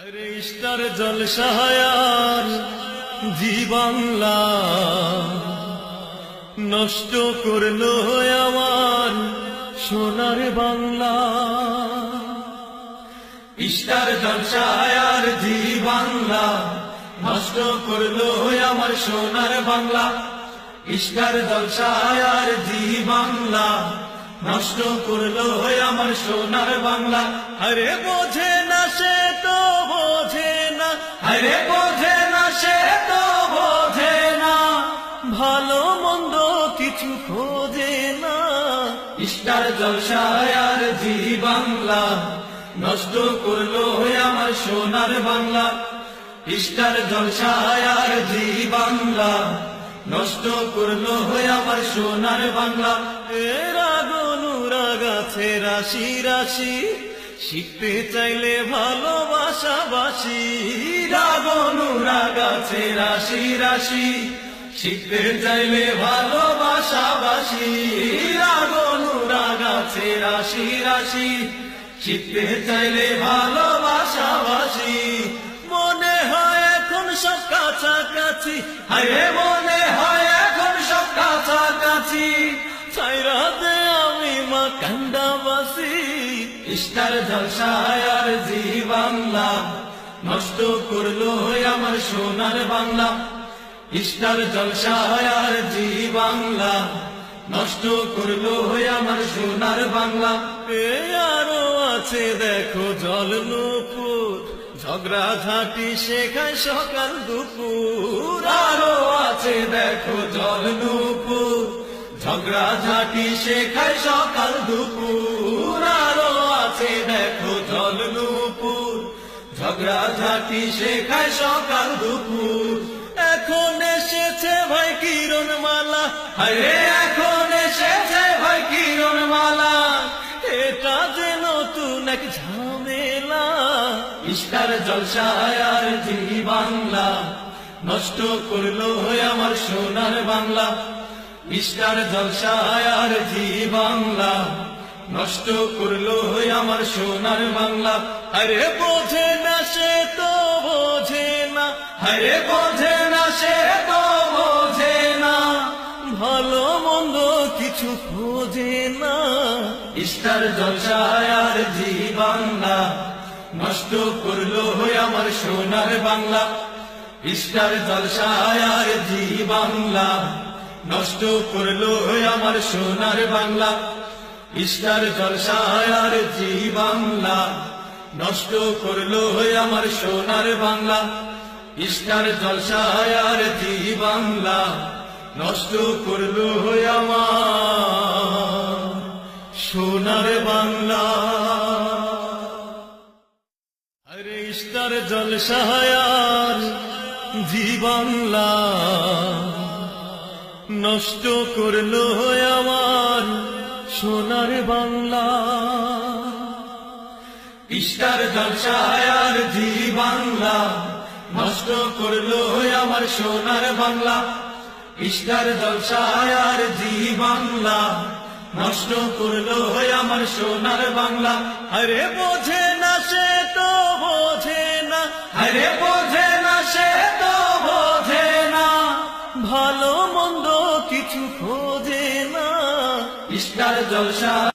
আরে স্টার জলসায়ার জি বাংলা নষ্ট করলো আমার সোনার বাংলা। স্টার জলসায়ার জি বাংলা নষ্ট করলো আমার সোনার বাংলা। স্টার জলসায়ার জি বাংলা নষ্ট করলো আমার সোনার বাংলা। আরে বোঝে না সে তো বোঝে না, আরে বোঝে না সে তো বোঝে না, ভালো মন্দ কিছু খোঁজে না। স্টার জলসায়ার জি বাংলা নষ্ট করলো আমার সোনার বাংলা। স্টার জলসায়ার জি বাংলা নষ্ট করলো আমার সোনার বাংলা। এর আগুনুরাগ আছে রাশি রাশি, শিখতে চাইলে ভালোবাসা বাসি। রাগনুরাগ আছে রাশি রাশি, শিখতে চাইলে ভালোবাসা বাসি। রাগনুরাগ আছে রাশি রাশি, শিখতে চাইলে ভালোবাসা বাসি। মনে হয় এখন সব কাছাকাছি, হায় মনে হয় এখন সব কাছাকাছি। ছাইরা দে আমি মা কান্দাবাসি। স্টার জলসায়ার জি বাংলা নষ্ট করলো আমার সোনার বাংলা। স্টার জলসায়ার জি বাংলা নষ্ট করলো আমার সোনার বাংলা। এ আরো আছে দেখো জল নুপুর, ঝগড়া ঝাঁটি শেখায় সকাল দুপুর। আরো আছে দেখো জল নুপুর, ঝগড়া ঝাঁটি শেখায় সকাল দুপুর। আরো আছে দেখো জল নুপুর, ঝগড়া ঝাঁটি শেখায় সকাল দুপুর। এখন এসেছে ভাই কিরণ মালা, আরে এখন এসেছে ভাই কিরণ মালা। এটা যে নতুন এক ঝামেলা। স্টার জলসায়ার জি বাংলা নষ্ট করলো আমার সোনার বাংলা। স্টার জলসায়ার জি বাংলা নষ্ট করলো আমার সোনার বাংলা। আরে বোঝে না সে তো বোঝে না, আরে বোঝে না সে তো বোঝে না, ভালো মন্দ কিছু খোঁজে না। স্টার জলসায়ার জি বাংলা নষ্ট করলো আমার সোনার বাংলা। স্টার জলসায়ার জি বাংলা নষ্ট করলো আমার সোনার বাংলা। স্টার জলসায়ার জি বাংলা নষ্ট করলো আমার সোনার বাংলা। স্টার জলসায়ার জি বাংলা নষ্ট করলো আমার সোনার বাংলা। আরে স্টার জলসায়ার জি বাংলা নষ্ট করলো আমার সোনার বাংলা। স্টার জলসায়ার জি বাংলা নষ্ট করলো আমার সোনার বাংলা। স্টার জলসায়ার জি বাংলা নষ্ট করলো আমার সোনার বাংলা। আরে বোঝে না সে তো বোঝে না, আরে বোঝে না সে তো বোঝে না, ভালো মন্দ কিছু খোঁজে না। স্টার জলসায়ার